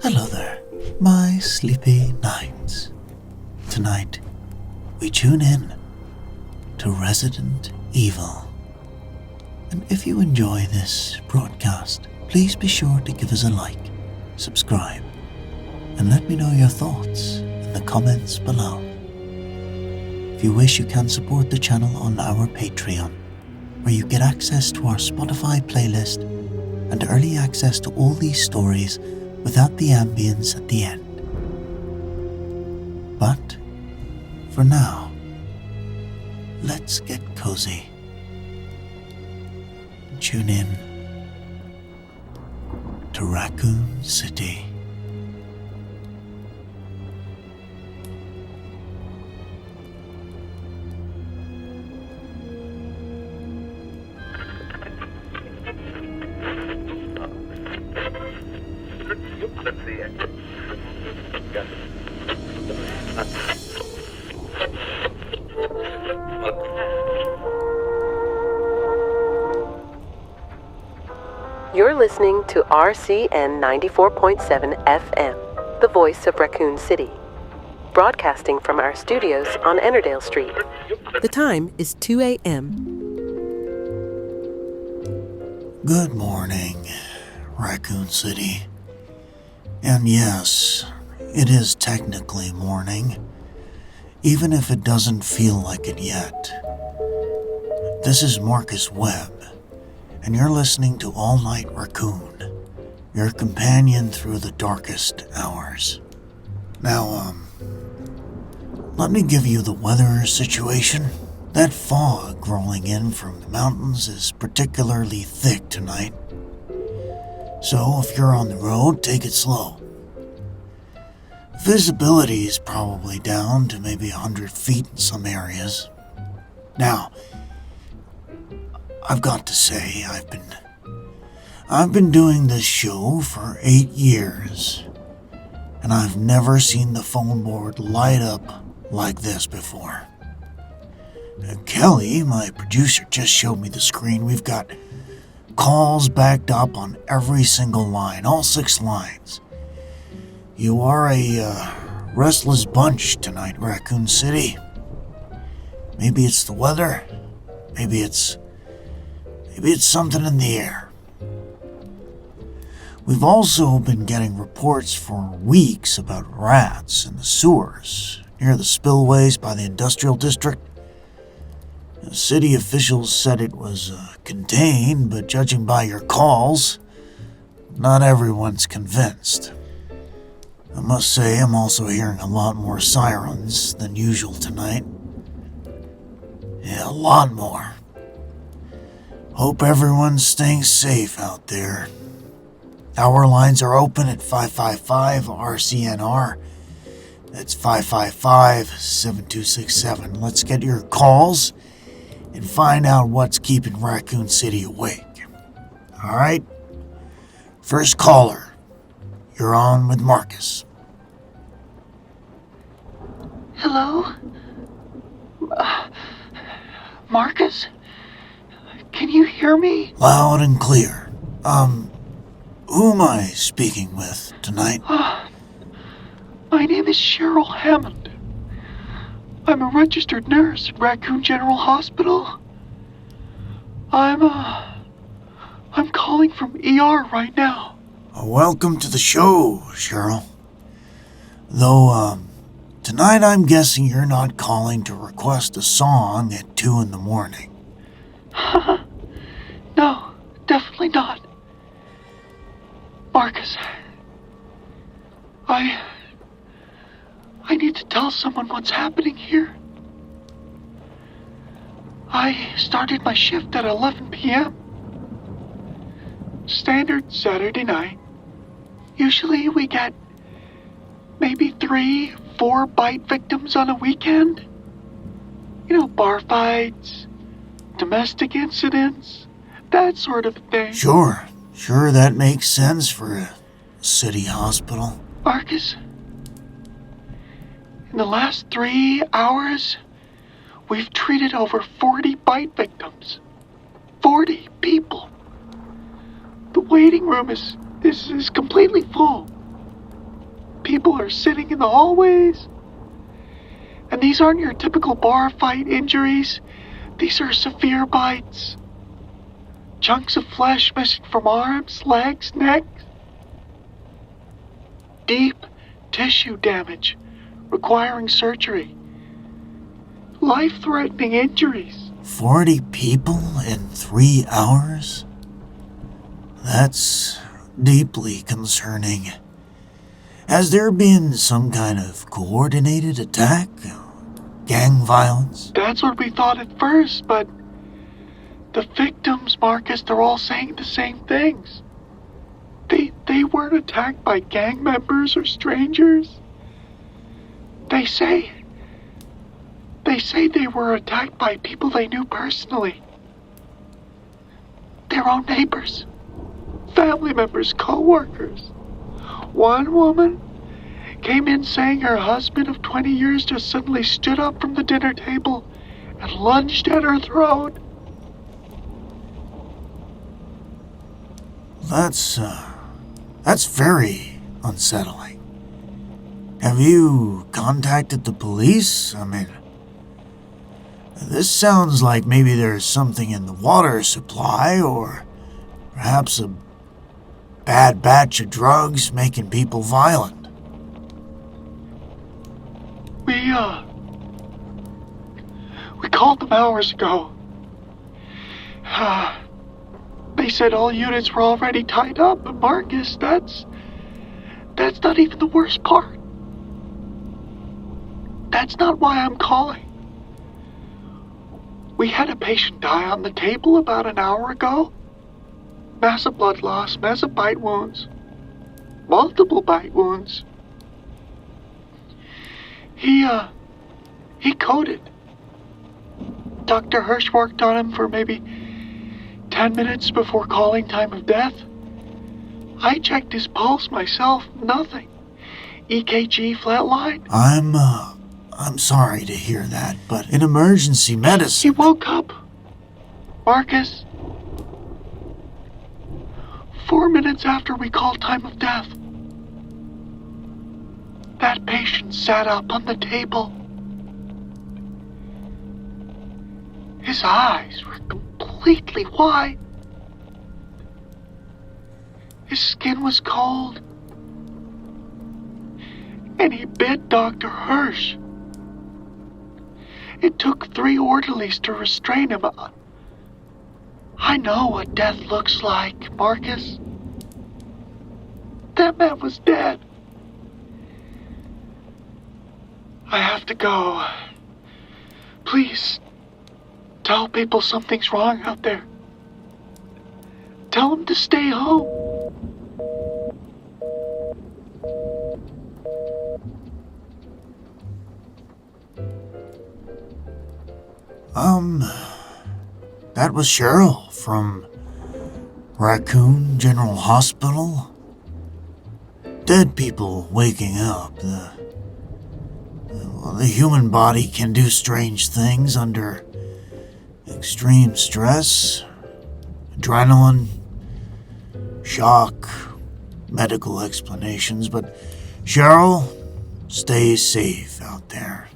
Hello there, my sleepy nights. Tonight, we tune in to Resident Evil. And if you enjoy this broadcast, please be sure to give us a like, subscribe, and let me know your thoughts in the comments below. If you wish, you can support the channel on our Patreon, where you get access to our Spotify playlist and early access to all these stories without the ambience at the end. But for now, let's get cozy. Tune in to Raccoon City. You're listening to RCN 94.7 FM, the voice of Raccoon City, broadcasting from our studios on Ennerdale Street. The time is 2 a.m. Good morning, Raccoon City. And yes, it is technically morning, even if it doesn't feel like it yet. This is Marcus Webb, and you're listening to Night Raccoon, your companion through the darkest hours. Now, let me give you the weather situation. That fog rolling in from the mountains is particularly thick tonight. So if you're on the road, take it slow. Visibility is probably down to maybe 100 feet in some areas. Now, I've got to say, I've been doing this show for 8 years, and I've never seen the phone board light up like this before. Kelly, my producer, just showed me the screen. We've got calls backed up on every single line, all 6 lines. You are a restless bunch tonight, Raccoon City. Maybe it's the weather, maybe it's something in the air. We've also been getting reports for weeks about rats in the sewers near the spillways by the industrial district. The city officials said it was contained, but judging by your calls, not everyone's convinced. I must say I'm also hearing a lot more sirens than usual tonight. Yeah, a lot more. Hope everyone's staying safe out there. Our lines are open at 555-RCNR. That's 555-7267. Let's get your calls and find out what's keeping Raccoon City awake. All right? First caller, you're on with Marcus. Hello? Marcus? Can you hear me? Loud and clear. Who am I speaking with tonight? My name is Cheryl Hammond. I'm a registered nurse at Raccoon General Hospital. I'm calling from ER right now. Welcome to the show, Cheryl. Though, tonight I'm guessing you're not calling to request a song at 2 in the morning. No, definitely not. Marcus, I need to tell someone what's happening here. I started my shift at 11 p.m. Standard Saturday night. Usually we get maybe 3-4 bite victims on a weekend. You know, bar fights, domestic incidents, that sort of thing. Sure, that makes sense for a city hospital. Marcus, in the last 3 hours, we've treated over 40 bite victims. 40 people. The waiting room is completely full. people are sitting in the hallways. And these aren't your typical bar fight injuries. These are severe bites. Chunks of flesh missing from arms, legs, neck. Deep tissue damage requiring surgery. Life-threatening injuries. 40 people in 3 hours? That's deeply concerning. Has there been some kind of coordinated attack? Gang violence? That's what we thought at first, but the victims, Marcus, they're all saying the same things. They weren't attacked by gang members or strangers. They say they were attacked by people they knew personally. Their own neighbors, family members, co-workers. One woman came in saying her husband of 20 years just suddenly stood up from the dinner table and lunged at her throat. That's very unsettling. Have you contacted the police? I mean, this sounds like maybe there's something in the water supply, or perhaps a bad batch of drugs making people violent. We called them hours ago. They said all units were already tied up, but Marcus, that's not even the worst part. That's not why I'm calling. We had a patient die on the table about an hour ago. Massive blood loss, massive bite wounds. Multiple bite wounds. He coded. Dr. Hirsch worked on him for maybe 10 minutes before calling time of death. I checked his pulse myself, nothing. EKG flatline. I'm sorry to hear that, but in emergency medicine... He woke up. Marcus. 4 minutes after we called time of death. That patient sat up on the table. His eyes were completely white. His skin was cold. And he bit Dr. Hirsch. It took 3 orderlies to restrain him. I know what death looks like, Marcus. That man was dead. I have to go. Please, tell people something's wrong out there. Tell them to stay home. That was Cheryl from Raccoon General Hospital. Dead people waking up. The human body can do strange things under extreme stress, adrenaline, shock, medical explanations, but Cheryl, stay safe out there.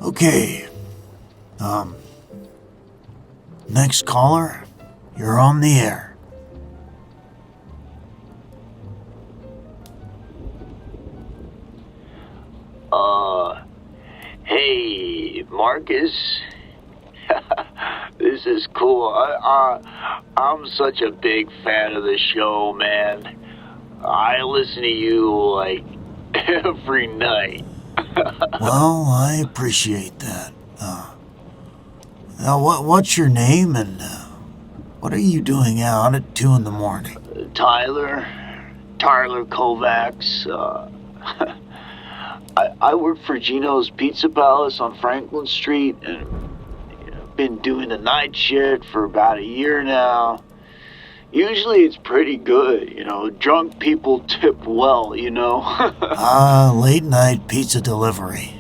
Okay, next caller, you're on the air. Hey, Marcus. This is cool. I'm such a big fan of the show, man. I listen to you like every night. Well, I appreciate that. Now, what's your name and what are you doing out at 2 in the morning? Tyler Kovacs. I work for Gino's Pizza Palace on Franklin Street, and been doing the night shift for about a year now. Usually it's pretty good, drunk people tip well, Late night pizza delivery.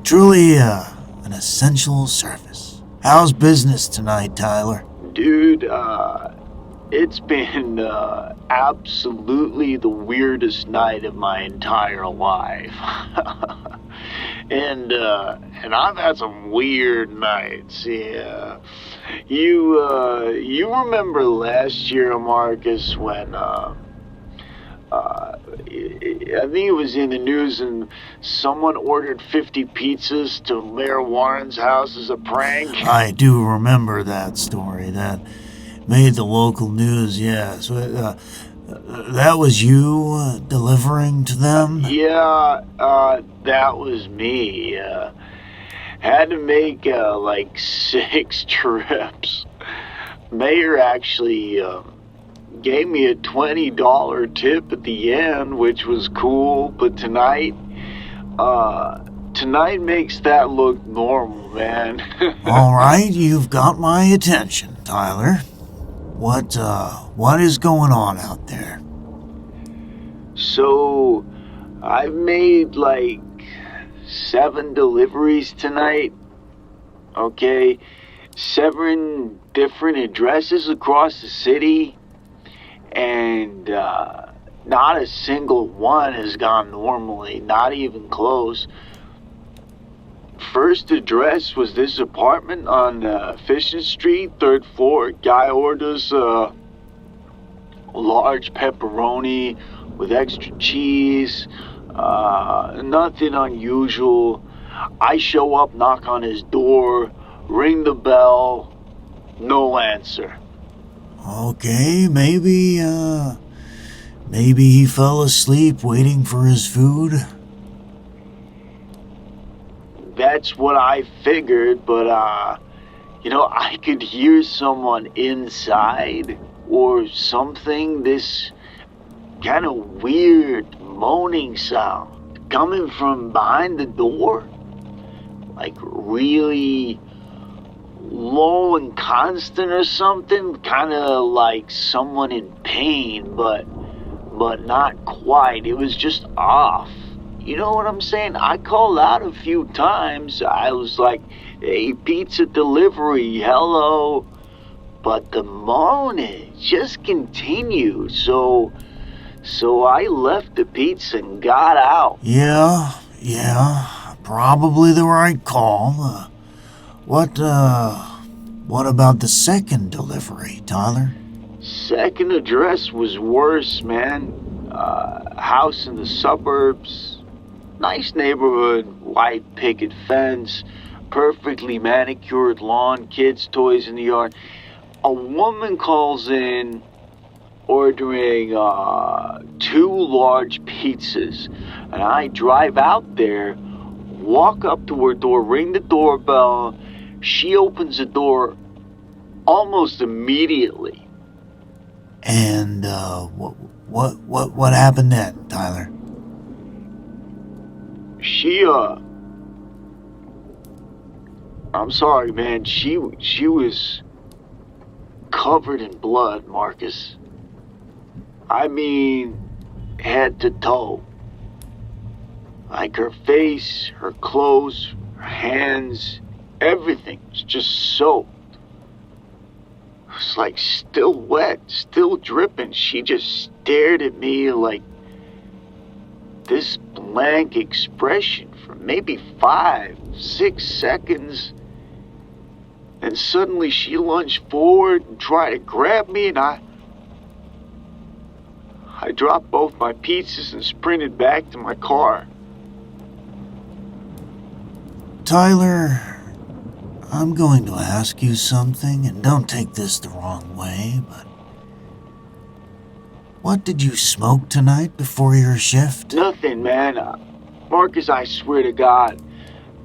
Truly an essential service. How's business tonight, Tyler? Dude, It's been absolutely the weirdest night of my entire life. and I've had some weird nights. Yeah. You remember last year, Marcus, when I think it was in the news and someone ordered 50 pizzas to Mayor Warren's house as a prank? I do remember that story. That made the local news, yes. That was you delivering to them? Yeah, that was me. Had to make like 6 trips. Mayor actually gave me a $20 tip at the end, which was cool, but tonight makes that look normal, man. All right, you've got my attention, Tyler. What is going on out there? So, I've made like 7 deliveries tonight, okay? 7 different addresses across the city, and not a single one has gone normally, not even close. First address was this apartment on Fishing Street, 3rd floor. Guy orders large pepperoni with extra cheese. Nothing unusual. I show up, knock on his door, ring the bell, no answer. Okay, maybe he fell asleep waiting for his food. That's what I figured, but I could hear someone inside or something. This kind of weird moaning sound coming from behind the door, like really low and constant or something, kind of like someone in pain, but not quite. It was just off. You know what I'm saying? I called out a few times. I was like, hey, pizza delivery, hello. But the moaning just continued. So I left the pizza and got out. Yeah, probably the right call. What about the second delivery, Tyler? Second address was worse, man. House in the suburbs. Nice neighborhood, white picket fence, perfectly manicured lawn, kids' toys in the yard. A woman calls in ordering 2 large pizzas, and I drive out there, walk up to her door, ring the doorbell. She opens the door almost immediately. And what happened then, Tyler? I'm sorry, man. She was covered in blood, Marcus. I mean, head to toe. Like her face, her clothes, her hands, everything was just soaked. It was like still wet, still dripping. She just stared at me like this blank expression for maybe 5-6 seconds. And suddenly she lunged forward and tried to grab me, and I dropped both my pizzas and sprinted back to my car. Tyler, I'm going to ask you something, and don't take this the wrong way, but what did you smoke tonight before your shift? Nothing, man. Marcus, I swear to God,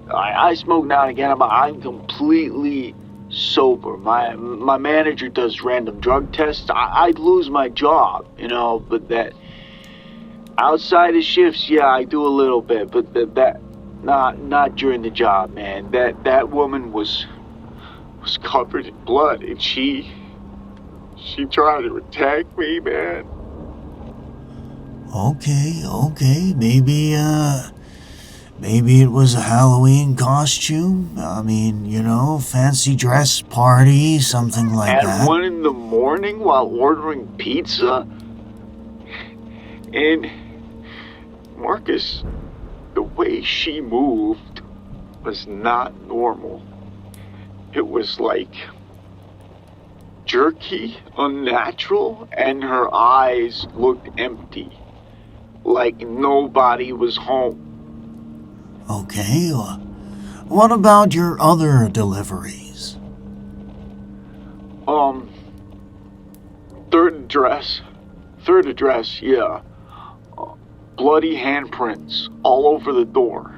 I smoke now and again. I'm completely sober. My manager does random drug tests. I'd lose my job, but that outside of shifts, yeah, I do a little bit, but that not during the job, man. That woman was covered in blood, and she tried to attack me, man. Maybe it was a Halloween costume? Fancy dress party, something like At that. 1 in the morning while ordering pizza? And Marcus, the way she moved was not normal. It was like jerky, unnatural, and her eyes looked empty, like nobody was home. Okay, what about your other deliveries? Third address, yeah. Bloody handprints all over the door.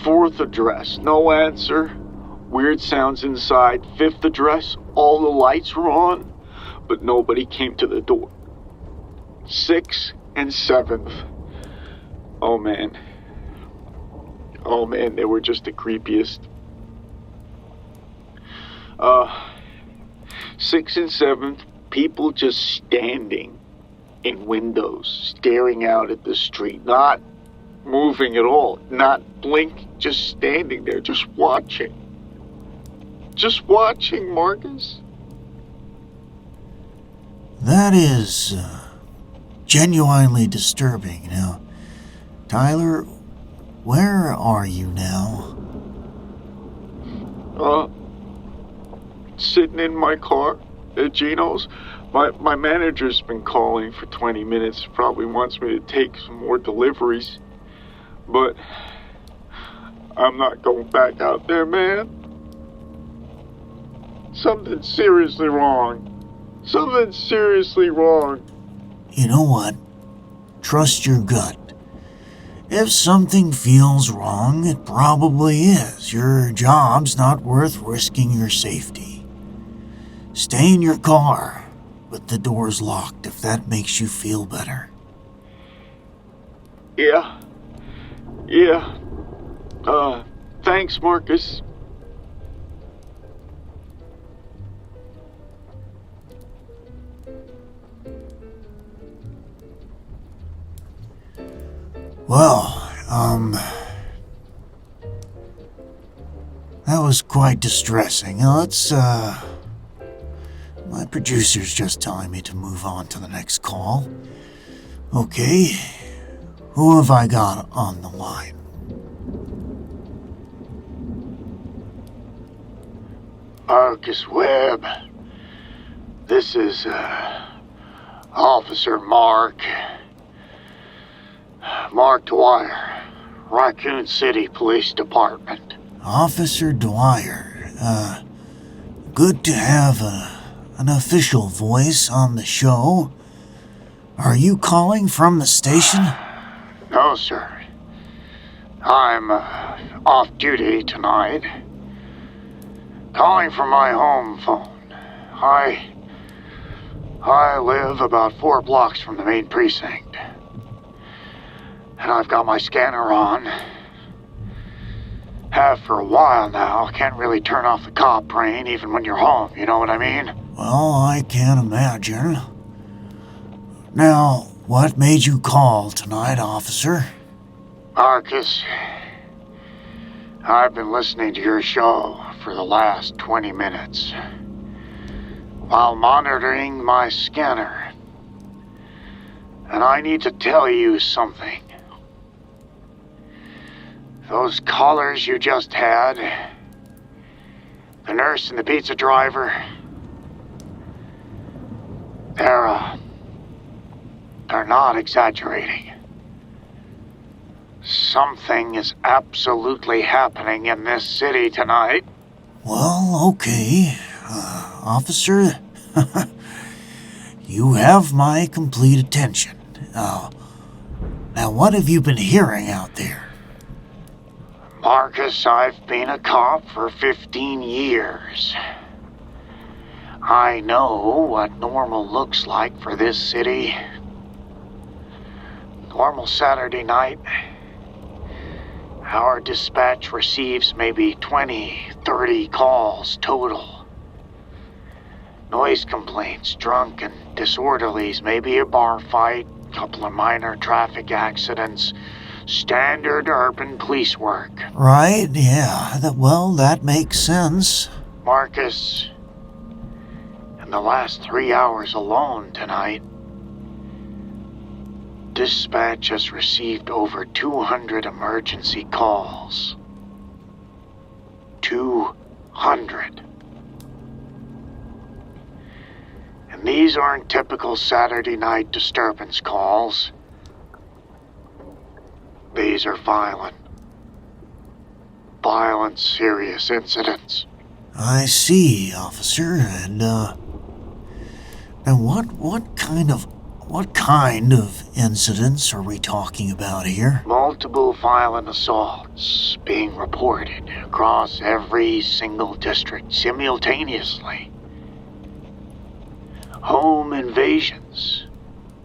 Fourth address, no answer. Weird sounds inside. Fifth address, all the lights were on, but nobody came to the door. 6th and 7th. Oh man, they were just the creepiest. 6th and 7th, people just standing in windows, staring out at the street, not moving at all, not blinking, just standing there, just watching. Just watching, Marcus. That is genuinely disturbing. Now, Tyler, where are you now? Sitting in my car at Gino's. My manager's been calling for 20 minutes, probably wants me to take some more deliveries. But I'm not going back out there, man. Something's seriously wrong. Something's seriously wrong. You know what? Trust your gut. If something feels wrong, it probably is. Your job's not worth risking your safety. Stay in your car with the doors locked if that makes you feel better. Yeah. Thanks, Marcus. Well, that was quite distressing. Now my producer's just telling me to move on to the next call. Okay, who have I got on the line? Marcus Webb. This is, Officer Mark Dwyer, Raccoon City Police Department. Officer Dwyer, good to have an official voice on the show. Are you calling from the station? No, sir. I'm off duty tonight. Calling from my home phone. I live about 4 blocks from the main precinct. And I've got my scanner on. Have for a while now. Can't really turn off the cop brain even when you're home, you know what I mean? Well, I can't imagine. Now, what made you call tonight, officer? Marcus, I've been listening to your show for the last 20 minutes while monitoring my scanner. And I need to tell you something. Those callers you just had, the nurse and the pizza driver, they're not exaggerating. Something is absolutely happening in this city tonight. Well, okay. Officer, you have my complete attention. Now, what have you been hearing out there? Marcus, I've been a cop for 15 years. I know what normal looks like for this city. Normal Saturday night. Our dispatch receives maybe 20, 30 calls total. Noise complaints, drunk and disorderlies, maybe a bar fight, couple of minor traffic accidents, Standard urban police work. Right, yeah. That makes sense. Marcus, in the last 3 hours alone tonight, dispatch has received over 200 emergency calls. 200. And these aren't typical Saturday night disturbance calls. These are violent, serious incidents. I see, officer. And what kind of incidents are we talking about here? Multiple violent assaults being reported across every single district simultaneously. Home invasions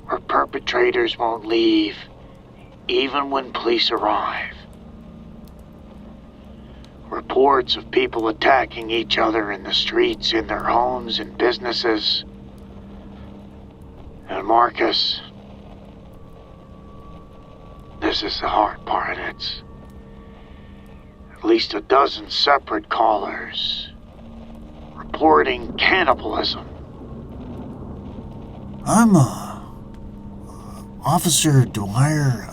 where perpetrators won't leave even when police arrive. Reports of people attacking each other in the streets, in their homes and businesses. And Marcus, this is the hard part. It's at least a dozen separate callers reporting cannibalism. Officer Dwyer,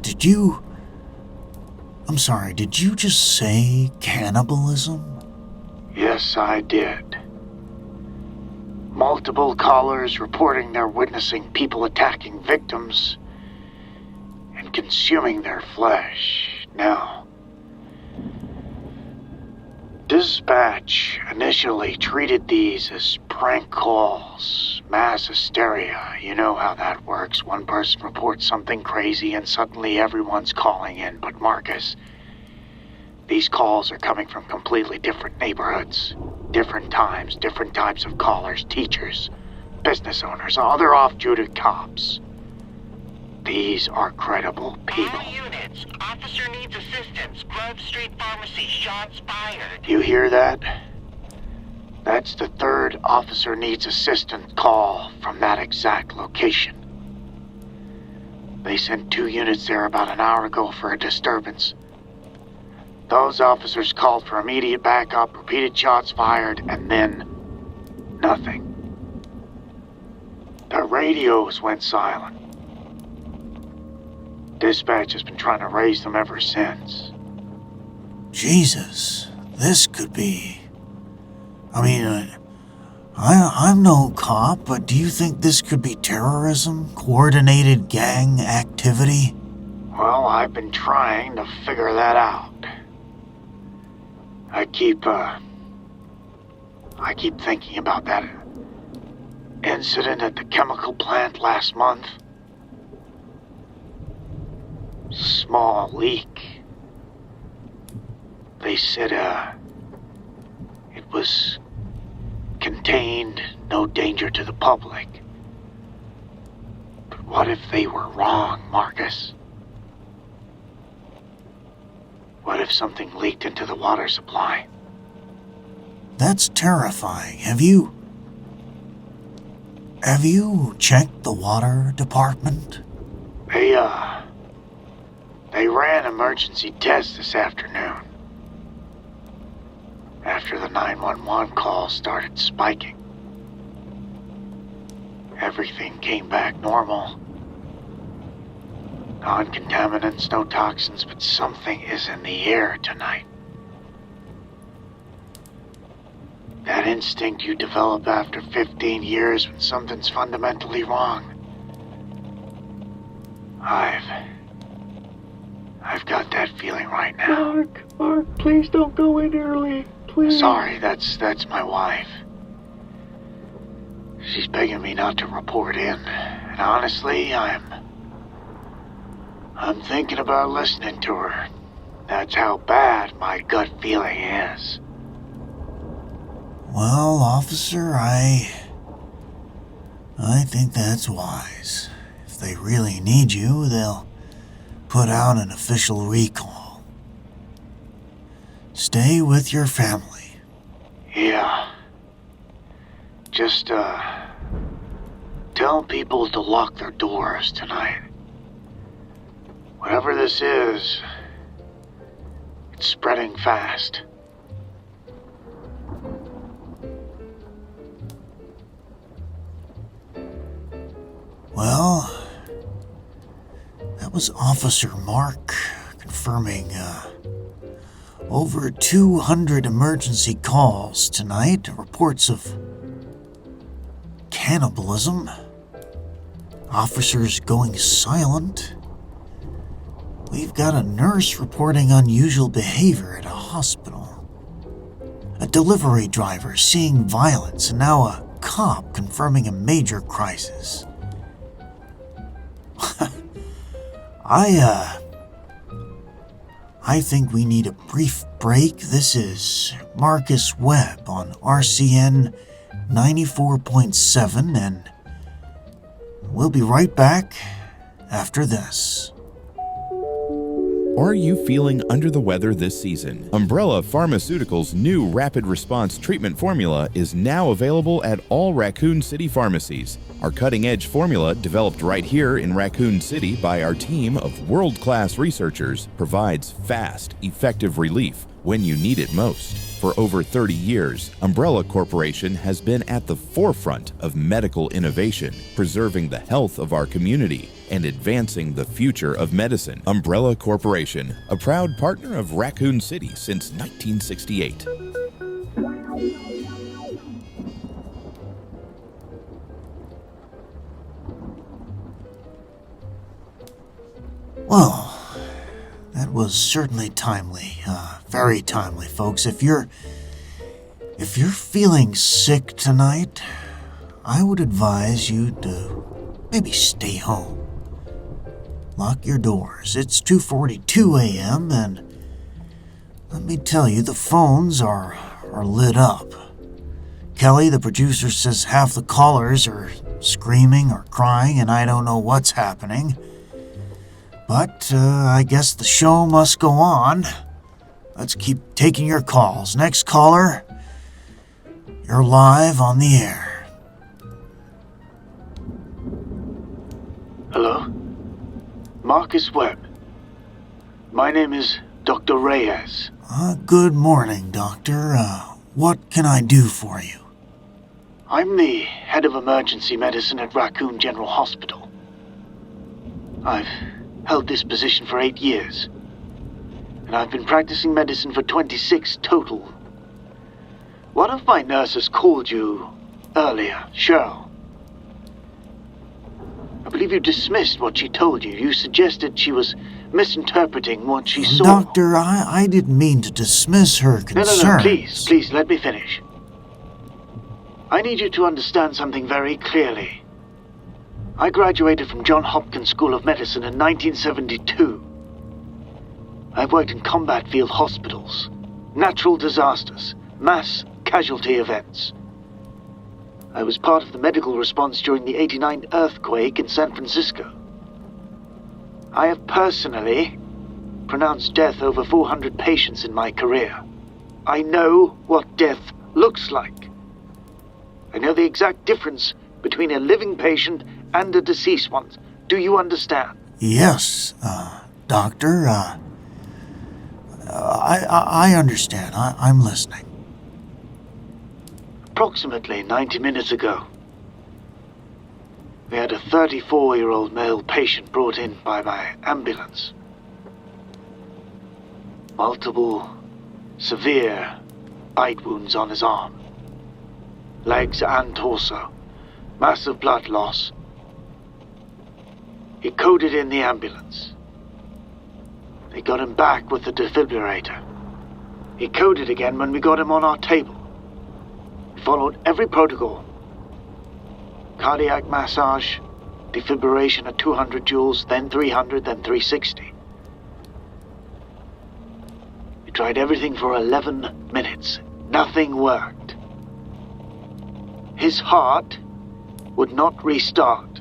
did you just say cannibalism? Yes, I did. Multiple callers reporting they're witnessing people attacking victims and consuming their flesh. Now, dispatch initially treated these as prank calls, mass hysteria. You know how that works. One person reports something crazy and suddenly everyone's calling in. But Marcus, these calls are coming from completely different neighborhoods, different times, different types of callers, teachers, business owners, other off-duty cops. These are credible people. All units, officer needs assistance. Grove Street Pharmacy, shots fired. You hear that? That's the third officer needs assistance call from that exact location. They sent 2 units there about an hour ago for a disturbance. Those officers called for immediate backup, repeated shots fired, and then nothing. The radios went silent. Dispatch has been trying to raise them ever since. Jesus, this could be... I'm no cop, but do you think this could be terrorism? Coordinated gang activity? Well, I've been trying to figure that out. I keep thinking about that incident at the chemical plant last month. Small leak. They said, it was contained, no danger to the public. But what if they were wrong, Marcus? What if something leaked into the water supply? That's terrifying. Have you checked the water department? They ran emergency tests this afternoon. After the 911 call started spiking. Everything came back normal. Non-contaminants, no toxins, but something is in the air tonight. That instinct you develop after 15 years when something's fundamentally wrong. I've got that feeling right now. Mark, please don't go in early. Please. Sorry, that's my wife. She's begging me not to report in. And honestly, I'm thinking about listening to her. That's how bad my gut feeling is. Well, officer, I think that's wise. If they really need you, they'll put out an official recall. Stay with your family. Yeah. Just, tell people to lock their doors tonight. Whatever this is, it's spreading fast. Well, that was Officer Mark confirming over 200 emergency calls tonight, reports of cannibalism, officers going silent. We've got a nurse reporting unusual behavior at a hospital, a delivery driver seeing violence, and now a cop confirming a major crisis. I think we need a brief break. This is Marcus Webb on RCN 94.7, and we'll be right back after this. Are you feeling under the weather this season? Umbrella Pharmaceuticals' new rapid response treatment formula is now available at all Raccoon City pharmacies. Our cutting-edge formula, developed right here in Raccoon City by our team of world-class researchers, provides fast, effective relief when you need it most. For over 30 years, Umbrella Corporation has been at the forefront of medical innovation, preserving the health of our community and advancing the future of medicine. Umbrella Corporation, a proud partner of Raccoon City since 1968. Well, that was certainly timely, very timely, folks. If you're feeling sick tonight, I would advise you to maybe stay home. Lock your doors. It's 2:42 a.m. and let me tell you, the phones are lit up. Kelly, the producer, says half the callers are screaming or crying, and I don't know what's happening. But I guess the show must go on. Let's keep taking your calls. Next caller, you're live on the air. Hello? Marcus Webb. My name is Dr. Reyes. Good morning, Doctor. What can I do for you? I'm the head of emergency medicine at Raccoon General Hospital. I've held this position for 8 years, and I've been practicing medicine for 26 total. One of my nurses called you earlier, Cheryl. I believe you dismissed what she told you. You suggested she was misinterpreting what she saw. Doctor, I didn't mean to dismiss her concerns. No, please, let me finish. I need you to understand something very clearly. I graduated from Johns Hopkins School of Medicine in 1972. I've worked in combat field hospitals, natural disasters, mass casualty events. I was part of the medical response during the '89 earthquake in San Francisco. I have personally pronounced death over 400 patients in my career. I know what death looks like. I know the exact difference between a living patient and a deceased one. Do you understand? Yes, Doctor. I understand. I'm listening. Approximately 90 minutes ago, we had a 34-year-old male patient brought in by my ambulance. Multiple severe bite wounds on his arm, legs and torso, massive blood loss. He coded in the ambulance. They got him back with the defibrillator. He coded again when we got him on our table. We followed every protocol. Cardiac massage, defibrillation at 200 joules, then 300, then 360. We tried everything for 11 minutes. Nothing worked. His heart would not restart.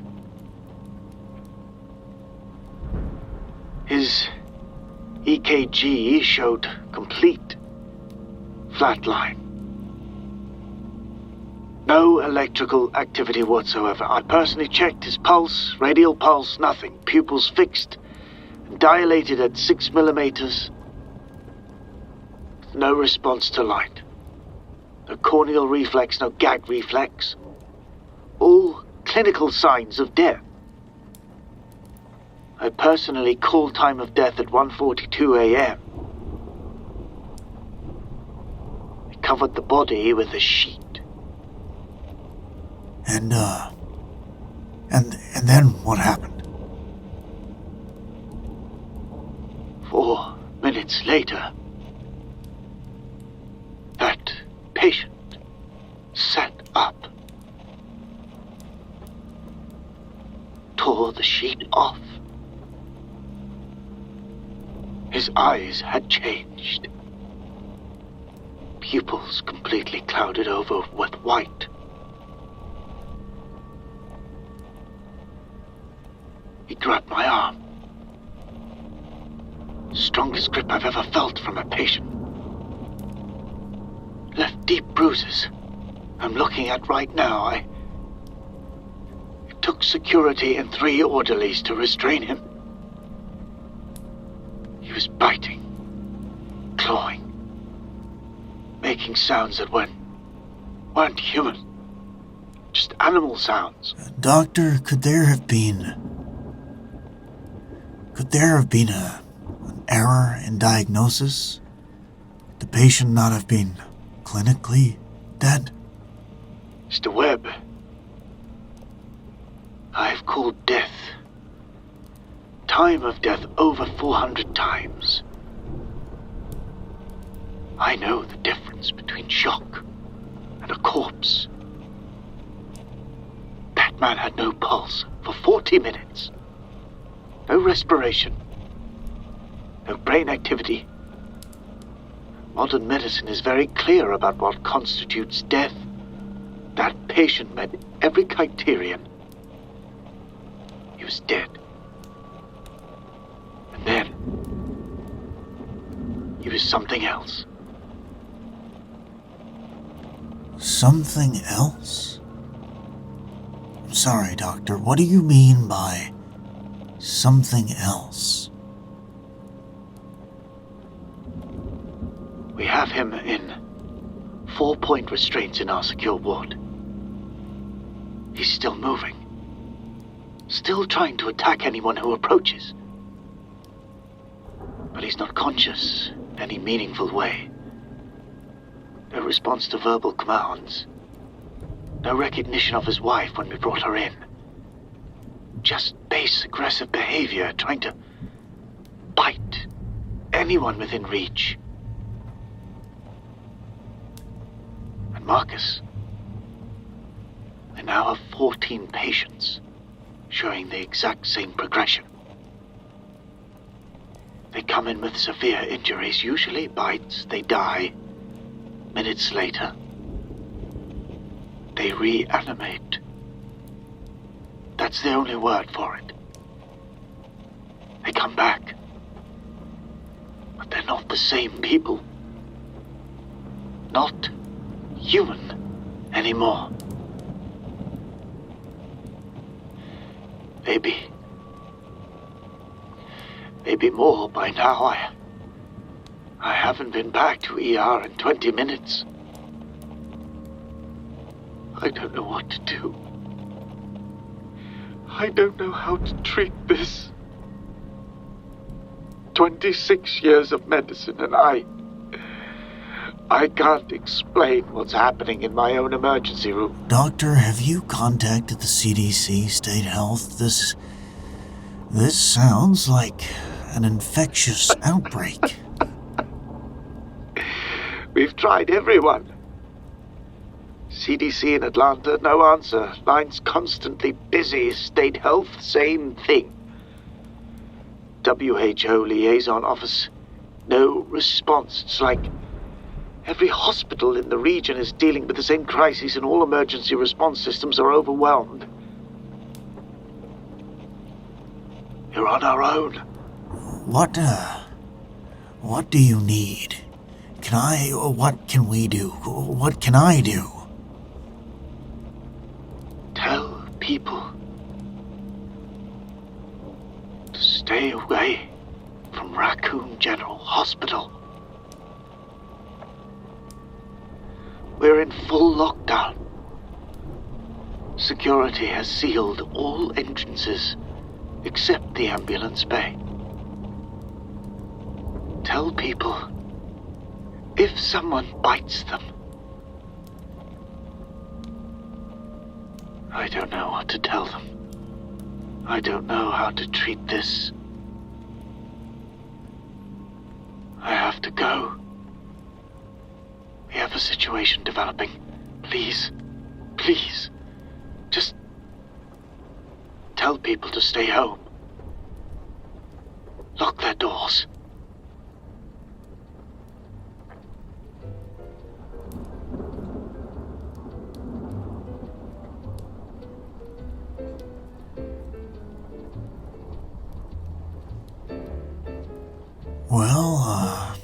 His EKG showed complete flatline. No electrical activity whatsoever. I personally checked his pulse, radial pulse, nothing. Pupils fixed and dilated at 6 millimeters. No response to light. No corneal reflex, no gag reflex. All clinical signs of death. I personally called time of death at 1:42 a.m. I covered the body with a sheet. And then what happened? 4 minutes later, that patient sat up, tore the sheet off. His eyes had changed. Pupils completely clouded over with white. He grabbed my arm. Strongest grip I've ever felt from a patient. Left deep bruises I'm looking at right now. It took security and 3 orderlies to restrain him. He was biting, clawing, making sounds that weren't human. Just animal sounds. Doctor, could there have been an error in diagnosis? The patient not have been clinically dead? Mr. Webb, I've called death, time of death, over 400 times. I know the difference between shock and a corpse. That man had no pulse for 40 minutes. No respiration. No brain activity. Modern medicine is very clear about what constitutes death. That patient met every criterion. He was dead. And then, he was something else. Something else? I'm sorry, Doctor. What do you mean by something else? We have him in 4-point restraints in our secure ward. He's still moving. Still trying to attack anyone who approaches. But he's not conscious in any meaningful way. No response to verbal commands. No recognition of his wife when we brought her in. Just base aggressive behavior, trying to bite anyone within reach. And Marcus, they now have 14 patients showing the exact same progression. They come in with severe injuries, usually bites, they die. Minutes later, they reanimate. That's the only word for it. They come back. But they're not the same people. Not human anymore. Maybe more by now. I haven't been back to ER in 20 minutes. I don't know what to do. I don't know how to treat this. 26 years of medicine and I can't explain what's happening in my own emergency room. Doctor, have you contacted the CDC, State Health? This sounds like an infectious outbreak. We've tried everyone. CDC in Atlanta, no answer. Lines constantly busy. State Health, same thing. WHO liaison office, no response. It's like every hospital in the region is dealing with the same crisis and all emergency response systems are overwhelmed. We're on our own. What do you need? What can we do? What can I do? Tell people to stay away from Raccoon General Hospital. We're in full lockdown. Security has sealed all entrances except the ambulance bay. Tell people, if someone bites them, I don't know what to tell them. I don't know how to treat this. I have to go. We have a situation developing. Please, please, just tell people to stay home. Lock their doors. Well,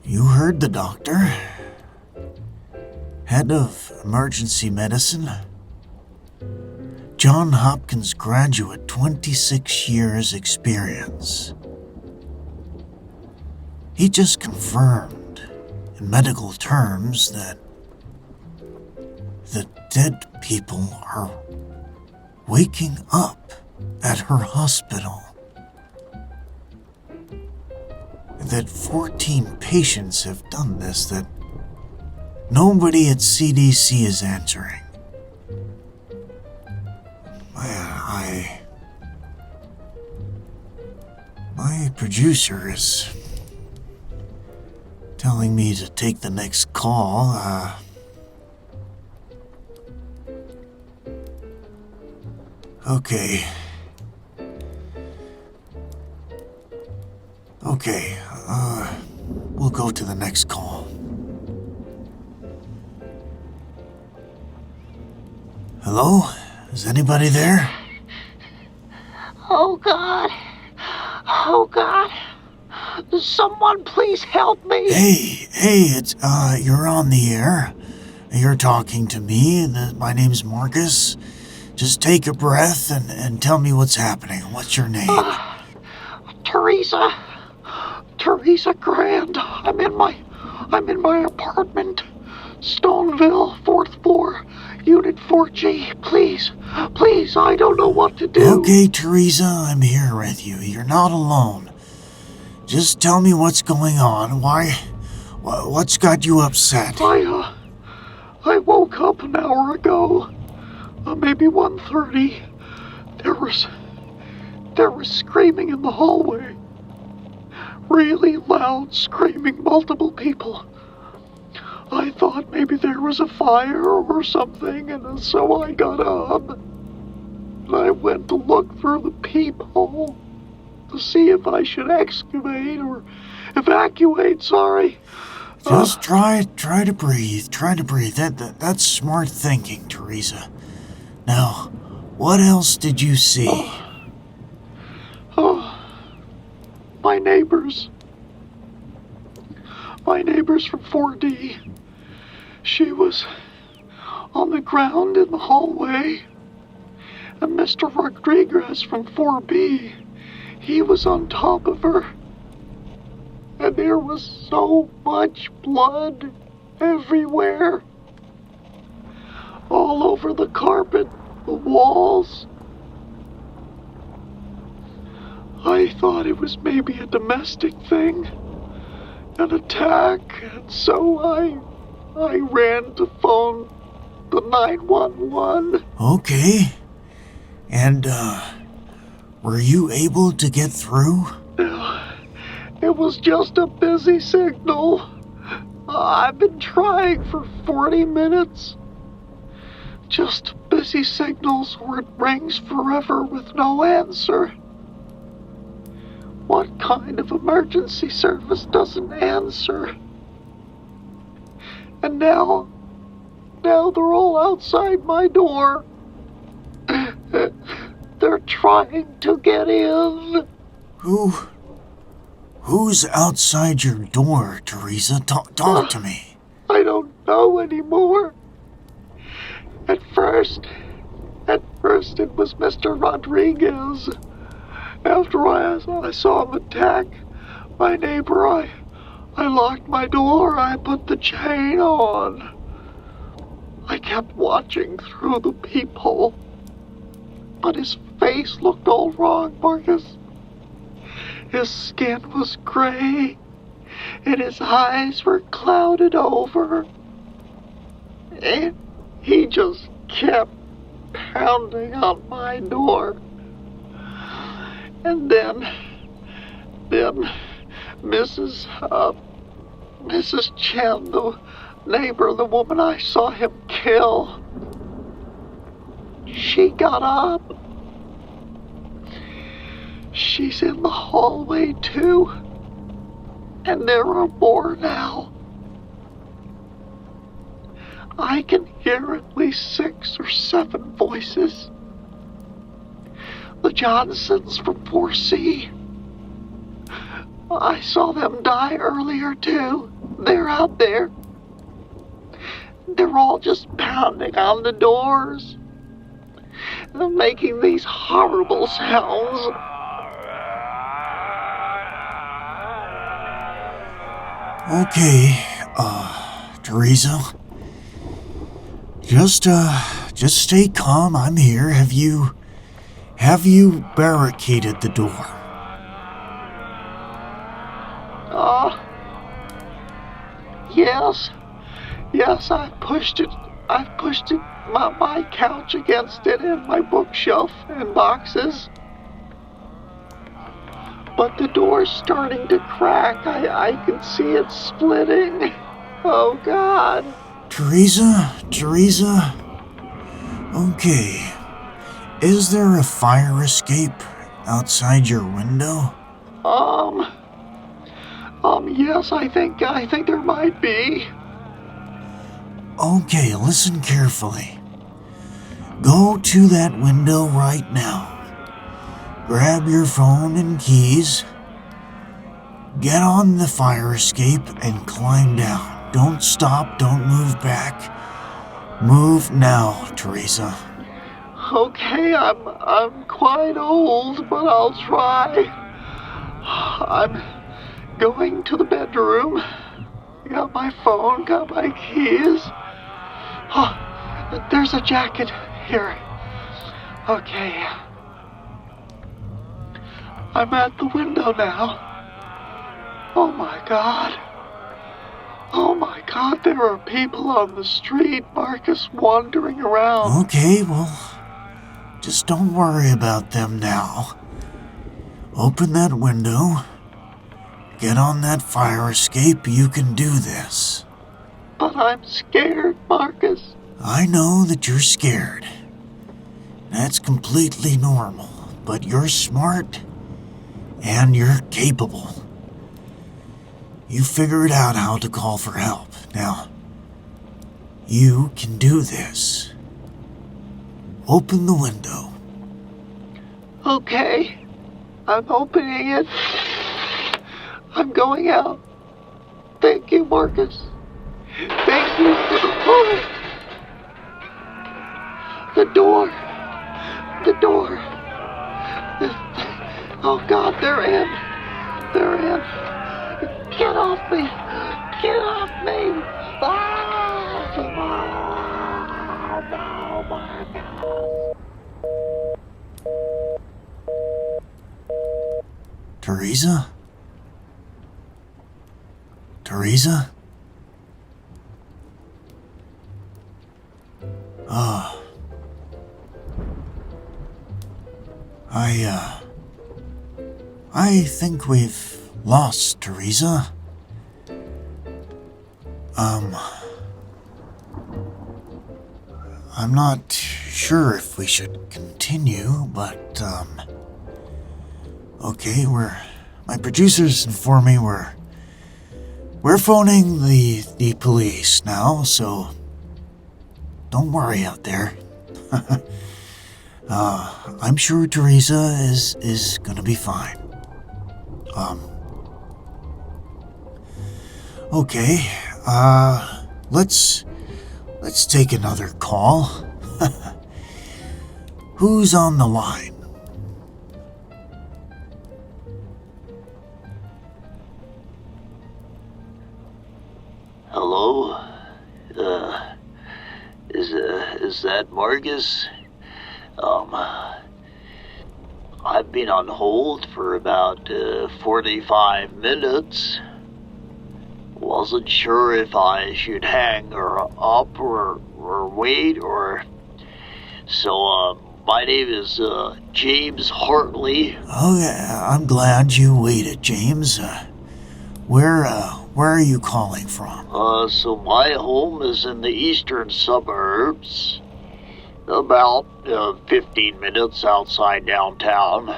you heard the doctor. Head of emergency medicine. John Hopkins graduate, 26 years experience. He just confirmed, in medical terms, that the dead people are waking up at her hospital. That 14 patients have done this, that nobody at CDC is answering. My producer is telling me to take the next call. Okay. We'll go to the next call. Hello? Is anybody there? Oh, God. Oh, God. Someone please help me. Hey, it's, you're on the air. You're talking to me. My name's Marcus. Just take a breath and tell me what's happening. What's your name? Teresa Grand. I'm in my apartment. Stoneville, 4th floor, Unit 4G. Please, I don't know what to do. Okay, Teresa, I'm here with you. You're not alone. Just tell me what's going on. What's got you upset? I woke up an hour ago. Maybe 1:30. There was screaming in the hallway. Really loud screaming, multiple people. I thought maybe there was a fire or something, and so I got up. And I went to look through the peephole to see if I should excavate or evacuate, sorry. Just try to breathe. That's smart thinking, Teresa. Now, what else did you see? My neighbors from 4D. She was on the ground in the hallway. And Mr. Rodriguez from 4B, he was on top of her. And there was so much blood everywhere. All over the carpet, the walls. I thought it was maybe a domestic thing, an attack, and so I ran to phone the 911. Okay. And, were you able to get through? It was just a busy signal. I've been trying for 40 minutes. Just busy signals where it rings forever with no answer. What kind of emergency service doesn't answer? And now they're all outside my door. They're trying to get in. Who's outside your door, Teresa? Talk to me. I don't know anymore. At first it was Mr. Rodriguez. After I saw him attack my neighbor, I locked my door. I put the chain on. I kept watching through the peephole, but his face looked all wrong, Marcus. His skin was gray, and his eyes were clouded over. And he just kept pounding on my door. And then Mrs. Chen, the neighbor, the woman I saw him kill, she got up. She's in the hallway too. And there are more now. I can hear at least 6 or 7 voices. The Johnsons from 4C. I saw them die earlier too. They're out there. They're all just pounding on the doors. They're making these horrible sounds. Okay, Teresa. Just stay calm. I'm here. Have you barricaded the door? Yes, I pushed it, my couch against it and my bookshelf and boxes. But the door's starting to crack. I can see it splitting. Oh, God. Teresa? Okay. Is there a fire escape outside your window? Yes, I think there might be. Okay, listen carefully. Go to that window right now. Grab your phone and keys. Get on the fire escape and climb down. Don't stop, don't move back. Move now, Teresa. Okay, I'm quite old, but I'll try. I'm going to the bedroom. Got my phone, got my keys. Oh, there's a jacket here. Okay. I'm at the window now. Oh my God, there are people on the street, Marcus, wandering around. Okay, well, just don't worry about them now. Open that window. Get on that fire escape. You can do this. But I'm scared, Marcus. I know that you're scared. That's completely normal, but you're smart and you're capable. You figured out how to call for help. Now, you can do this. Open the window. Okay, I'm opening it. I'm going out. Thank you, Marcus. Thank you. The door. Oh God, they're in. Get off me. Oh, my God. Teresa? I think we've lost Teresa. I'm not sure if we should continue, but, okay, my producers inform me we're phoning the police now, so don't worry out there. I'm sure Teresa is gonna be fine. Okay, let's take another call. Who's on the line? Hello? Is that Marcus? I've been on hold for about 45 minutes. Wasn't sure if I should hang up or wait or... So, my name is James Hartley. Oh, yeah, I'm glad you waited, James. Where are you calling from? So my home is in the eastern suburbs, about 15 minutes outside downtown.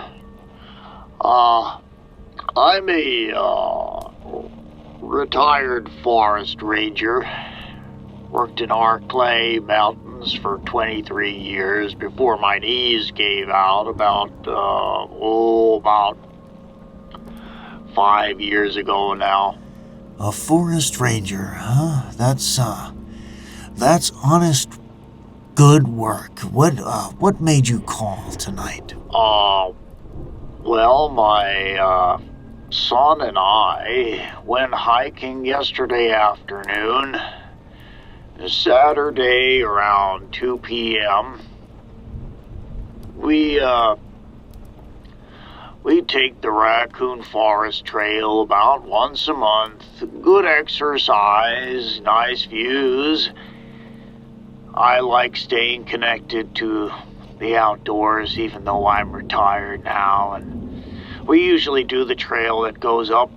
I'm a retired forest ranger. Worked in our clay mountains for 23 years before my knees gave out about 5 years ago now. A forest ranger, huh? That's honest, good work. What made you call tonight? Well, my son and I went hiking yesterday afternoon. Saturday around 2 p.m. We take the Raccoon Forest Trail about once a month. Good exercise, nice views. I like staying connected to the outdoors even though I'm retired now. And we usually do the trail that goes up,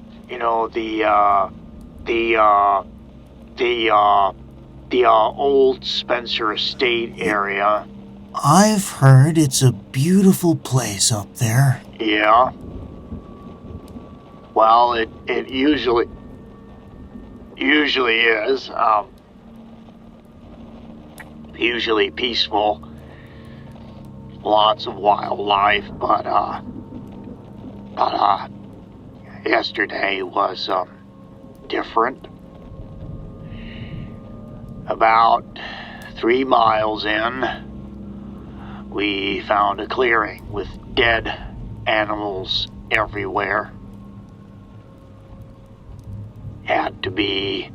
the old Spencer Estate area. I've heard it's a beautiful place up there. Yeah. Well, it usually is. Usually peaceful. Lots of wildlife, but yesterday was different. About 3 miles in, we found a clearing with dead animals everywhere. Had to be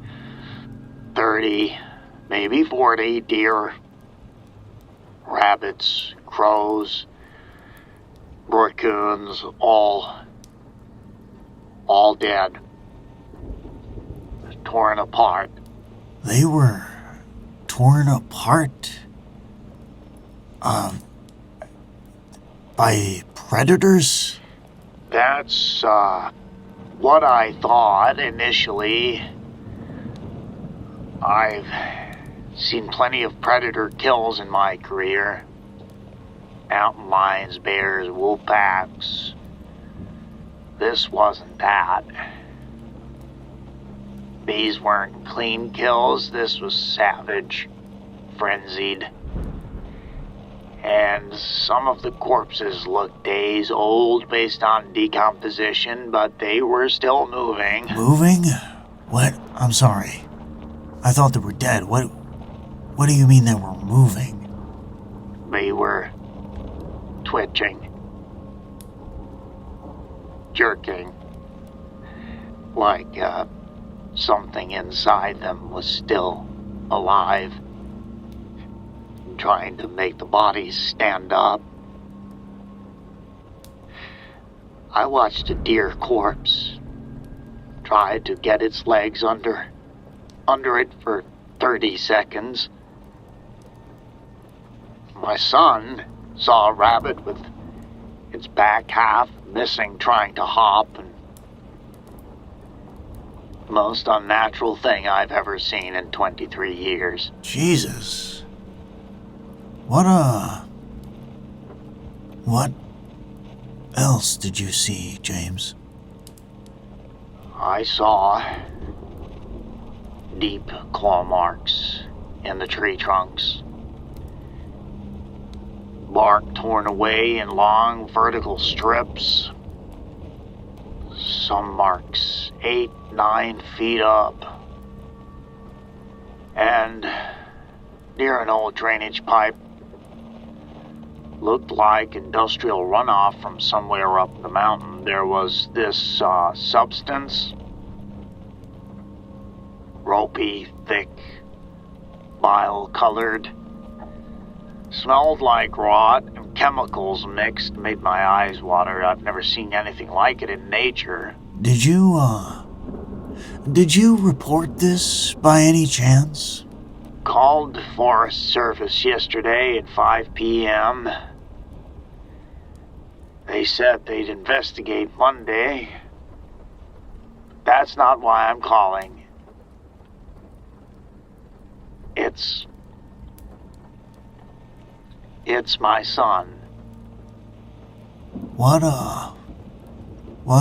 30, maybe 40 deer, rabbits, crows, raccoons, all dead, torn apart. They were torn apart? By predators? That's, what I thought initially. I've seen plenty of predator kills in my career. Mountain lions, bears, wolf packs. This wasn't that. These weren't clean kills. This was savage, frenzied. And some of the corpses looked days old based on decomposition, but they were still moving. Moving? What? I'm sorry. I thought they were dead. What do you mean they were moving? They were twitching, jerking, like something inside them was still alive, trying to make the bodies stand up. I watched a deer corpse try to get its legs under it for 30 seconds. My son saw a rabbit with its back half missing trying to hop, and most unnatural thing I've ever seen in 23 years. Jesus. What else did you see, James? I saw deep claw marks in the tree trunks. Bark torn away in long vertical strips. Some marks 8-9 feet up. And near an old drainage pipe, looked like industrial runoff from somewhere up the mountain. There was this substance ropey, thick, bile-colored. Smelled like rot and chemicals mixed, made my eyes water. I've never seen anything like it in nature. Did you report this by any chance? Called the Forest Service yesterday at 5 p.m. They said they'd investigate Monday. That's not why I'm calling. It's my son. What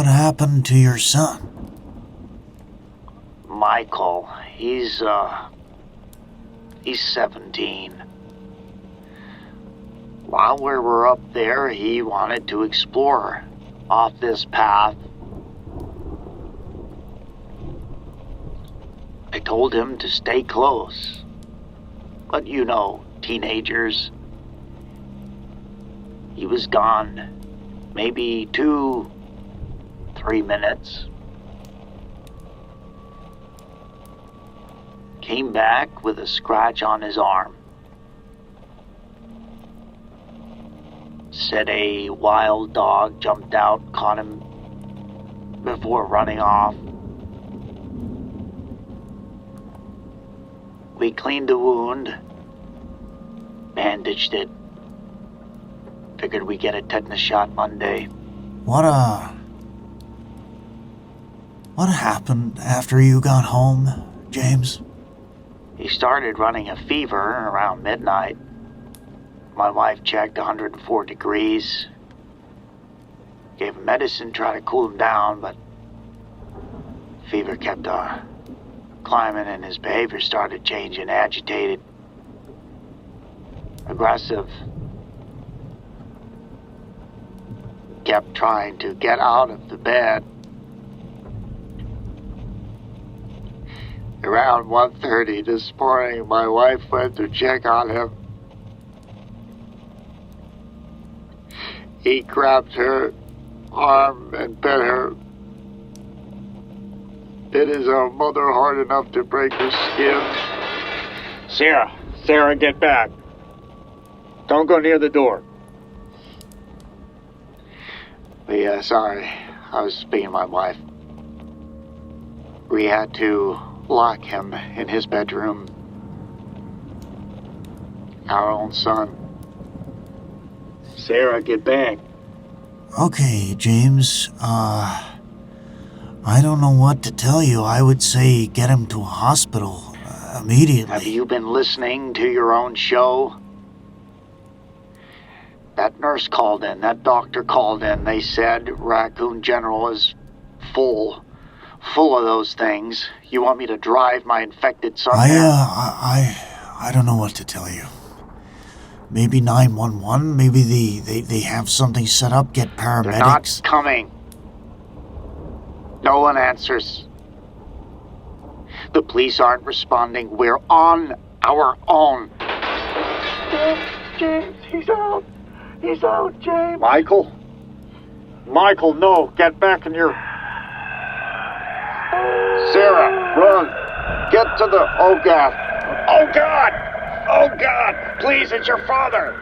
happened to your son? Michael, he's 17. While we were up there, he wanted to explore off this path. I told him to stay close. But you know, teenagers. He was gone. Maybe 2-3 minutes. Came back with a scratch on his arm. Said a wild dog jumped out, caught him before running off. We cleaned the wound, bandaged it. Figured we'd get a tetanus shot Monday. What happened after you got home, James? He started running a fever around midnight. My wife checked 104 degrees. Gave him medicine, tried to cool him down, but fever kept climbing and his behavior started changing, agitated, aggressive. Kept trying to get out of the bed. Around 1:30 this morning, my wife went to check on him. He grabbed her arm and bit her. Bit his own mother hard enough to break her skin. Sarah, get back. Don't go near the door. Yeah, sorry. I was being my wife. We had to lock him in his bedroom. Our own son. Sarah, get back. Okay, James, I don't know what to tell you. I would say get him to a hospital immediately. Have you been listening to your own show? That nurse called in, that doctor called in. They said Raccoon General is full of those things. You want me to drive my infected son there? I don't know what to tell you. Maybe 911, maybe they have something set up, get paramedics. They're not coming. No one answers. The police aren't responding. We're on our own. James, he's out. He's out, James. Michael, no. Get back in your... Sarah, run. Get to the... Oh, God. Please, it's your father.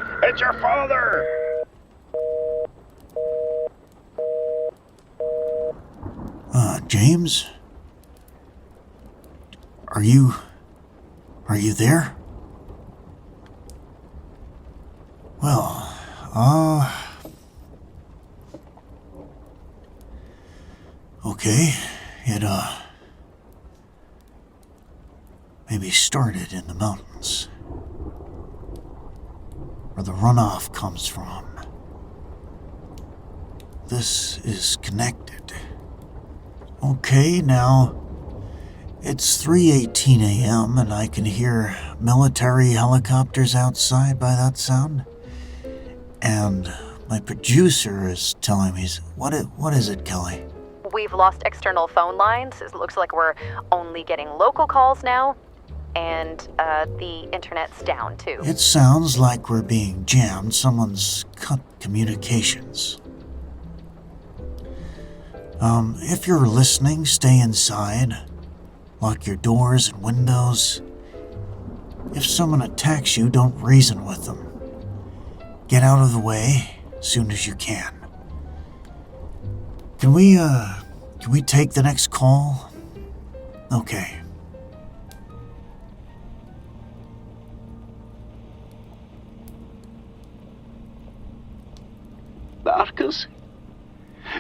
James? Are you there? Well, okay, it, maybe started in the mountains, where the runoff comes from. This is connected. Okay, now, it's 3:18 a.m. and I can hear military helicopters outside by that sound. And my producer is telling me, what is it, Kelly? We've lost external phone lines. It looks like we're only getting local calls now. And the internet's down, too. It sounds like we're being jammed. Someone's cut communications. If you're listening, stay inside. Lock your doors and windows. If someone attacks you, don't reason with them. Get out of the way as soon as you can. Can we take the next call? Okay.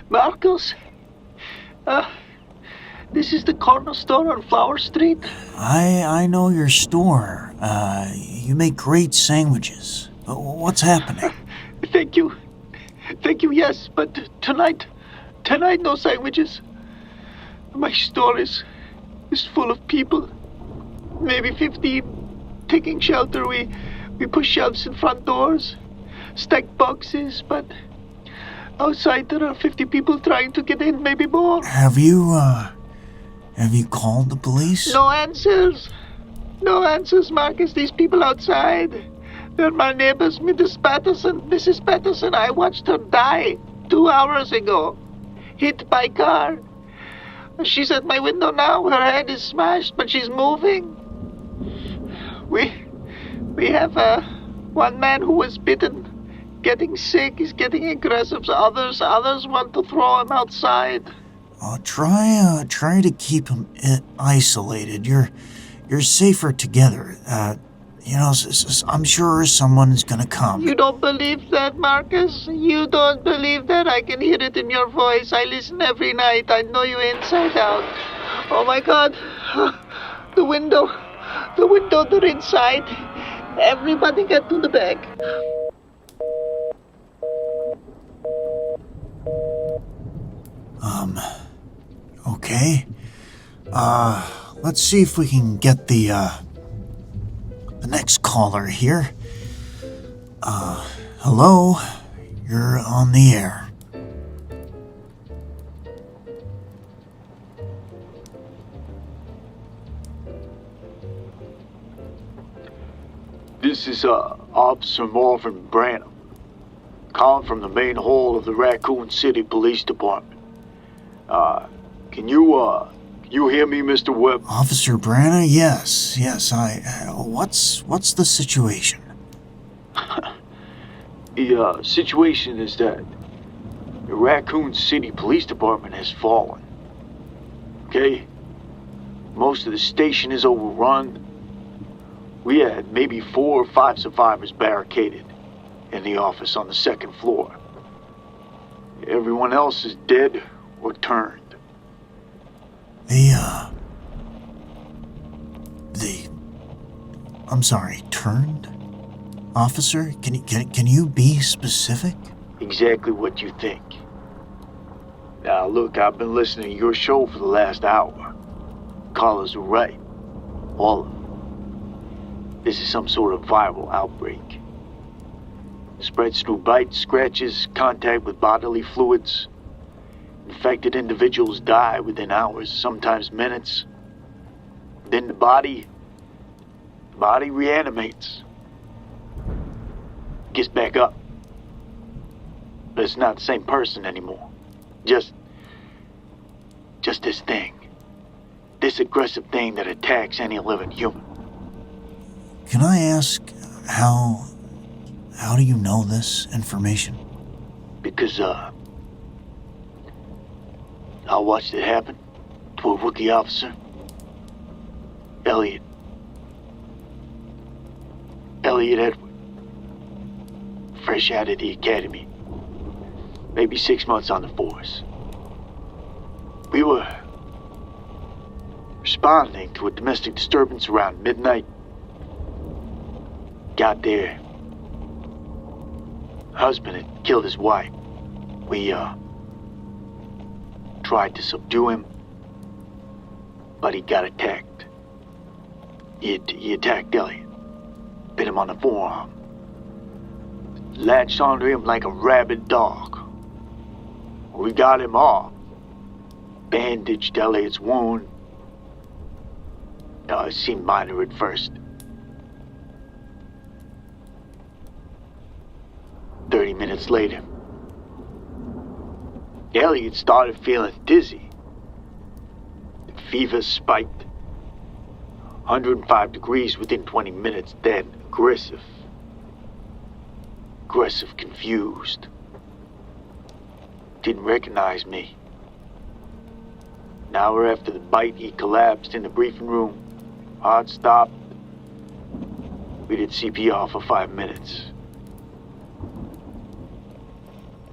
Marcus? This is the corner store on Flower Street. I know your store. You make great sandwiches. What's happening? Thank you, yes, but tonight no sandwiches. My store is full of people. Maybe 50 taking shelter. We push shelves in front doors, stack boxes, but outside there are 50 people trying to get in, maybe more. Have you called the police? No answers, Marcus. These people outside, they're my neighbors, Mrs. Patterson. I watched her die 2 hours ago, hit by car. She's at my window now. Her head is smashed, but she's moving. We have one man who was bitten, getting sick. He's getting aggressive. Others want to throw him outside. Try to keep him isolated. You're safer together. I'm sure someone's gonna come. You don't believe that, Marcus? You don't believe that? I can hear it in your voice. I listen every night. I know you inside out. Oh my God. The window, they're inside. Everybody get to the back. Okay. Let's see if we can get the next caller here. Hello? You're on the air. This is Officer Marvin Branham, calling from the main hall of the Raccoon City Police Department. Can you hear me, Mr. Webb? Officer Branna? Yes, what's the situation? The situation is that the Raccoon City Police Department has fallen. Okay? Most of the station is overrun. We had maybe 4 or 5 survivors barricaded in the office on the 2nd floor. Everyone else is dead or turned. I'm sorry, turned? Officer, can you be specific? Exactly what you think. Now look, I've been listening to your show for the last hour. Callers are right. All of them. This is some sort of viral outbreak. Spreads through bites, scratches, contact with bodily fluids. Infected individuals die within hours, sometimes minutes. Then the body reanimates. Gets back up. But it's not the same person anymore. Just this thing. This aggressive thing that attacks any living human. Can I ask how do you know this information? Because, I watched it happen to a rookie officer. Elliot Edward. Fresh out of the academy. Maybe 6 months on the force. We were responding to a domestic disturbance around midnight. Got there. Husband had killed his wife. We, tried to subdue him, but he got attacked. He attacked Elliot, bit him on the forearm, latched onto him like a rabid dog. We got him off, bandaged Elliot's wound. It seemed minor at first. 30 minutes later, Elliot started feeling dizzy. The fever spiked. 105 degrees within 20 minutes, then aggressive. Aggressive, confused. Didn't recognize me. An hour after the bite, he collapsed in the briefing room. Heart stopped. We did CPR for 5 minutes.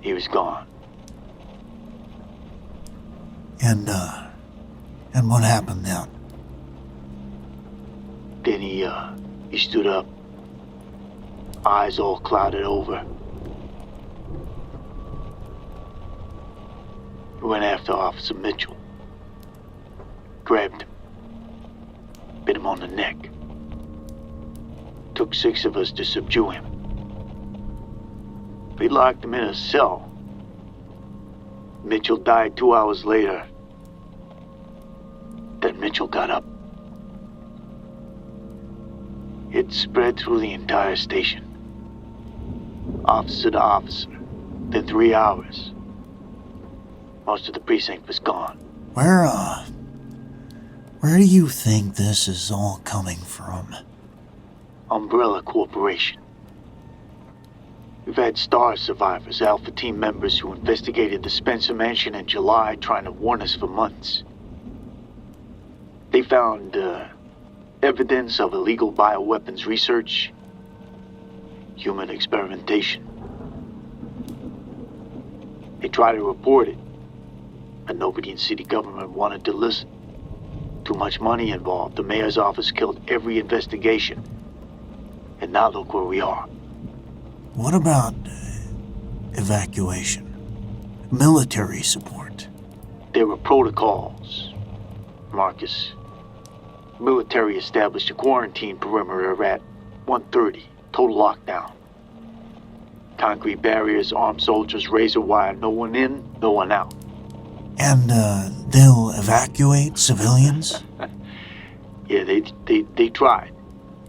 He was gone. And what happened then? Then he stood up, eyes all clouded over. He went after Officer Mitchell. Grabbed him. Bit him on the neck. Took 6 of us to subdue him. We locked him in a cell. Mitchell died 2 hours later. Then Mitchell got up. It spread through the entire station. Officer to officer. Then 3 hours. Most of the precinct was gone. Where do you think this is all coming from? Umbrella Corporation. We've had STAR survivors, Alpha Team members who investigated the Spencer Mansion in July, trying to warn us for months. They found evidence of illegal bioweapons research, human experimentation. They tried to report it, but nobody in city government wanted to listen. Too much money involved. The mayor's office killed every investigation. And now look where we are. What about evacuation? Military support? There were protocols, Marcus. Military established a quarantine perimeter at 1:30. Total lockdown. Concrete barriers, armed soldiers, razor wire. No one in, no one out. And they'll evacuate civilians? Yeah, they tried.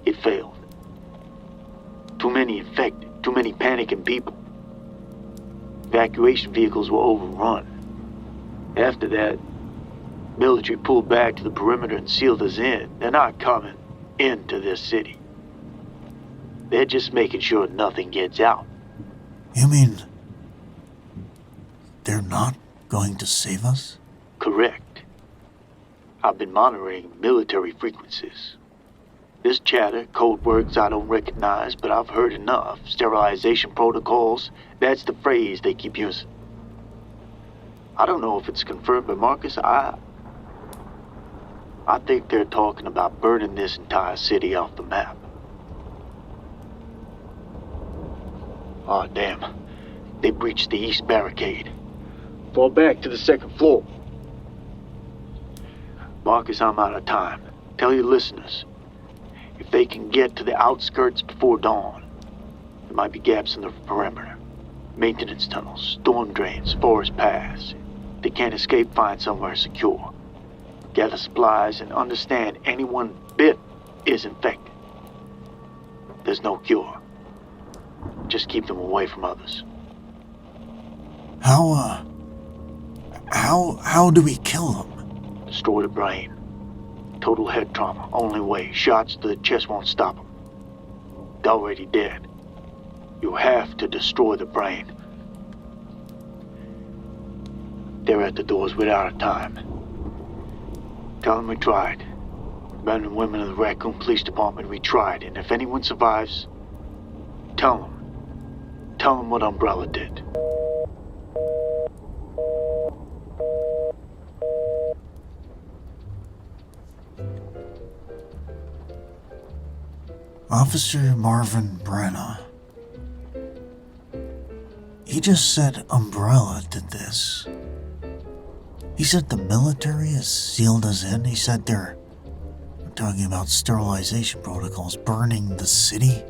It failed. Too many infected. Too many panicking people. Evacuation vehicles were overrun. After that, military pulled back to the perimeter and sealed us in. They're not coming into this city. They're just making sure nothing gets out. You mean they're not going to save us? Correct. I've been monitoring military frequencies. This chatter, code words I don't recognize, but I've heard enough. Sterilization protocols, that's the phrase they keep using. I don't know if it's confirmed, but Marcus, I think they're talking about burning this entire city off the map. Oh, damn. They breached the east barricade. Fall back to the 2nd floor. Marcus, I'm out of time. Tell your listeners, if they can get to the outskirts before dawn, there might be gaps in the perimeter. Maintenance tunnels, storm drains, forest paths. If they can't escape, find somewhere secure. Gather supplies and understand anyone bit is infected. There's no cure. Just keep them away from others. How do we kill them? Destroy the brain. Total head trauma, only way. Shots to the chest won't stop them. They're already dead. You have to destroy the brain. They're at the doors without a time. Tell them we tried. Men and women of the Raccoon Police Department, we tried. And if anyone survives, tell them. Tell them what Umbrella did. Officer Marvin Brenna. He just said Umbrella did this. He said the military has sealed us in. He said they're talking about sterilization protocols, burning the city.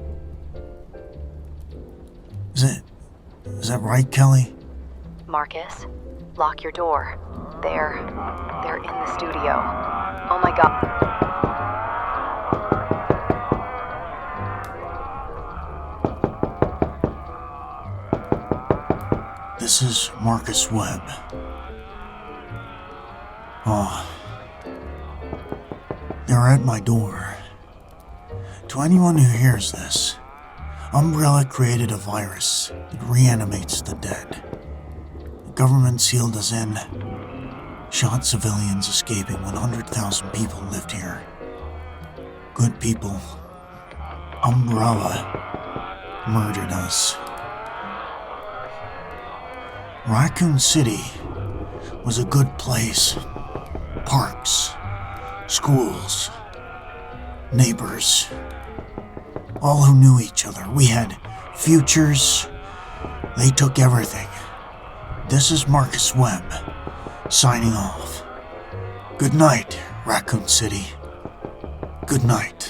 Is that right, Kelly? Marcus, lock your door. They're in the studio. Oh my god. This is Marcus Webb. They're at my door. To anyone who hears this, Umbrella created a virus that reanimates the dead. The government sealed us in, shot civilians escaping when 100,000 people lived here. Good people. Umbrella murdered us. Raccoon City was a good place. Parks, schools, neighbors, all who knew each other. We had futures. They took everything. This is Marcus Webb, signing off. Good night, Raccoon City. Good night.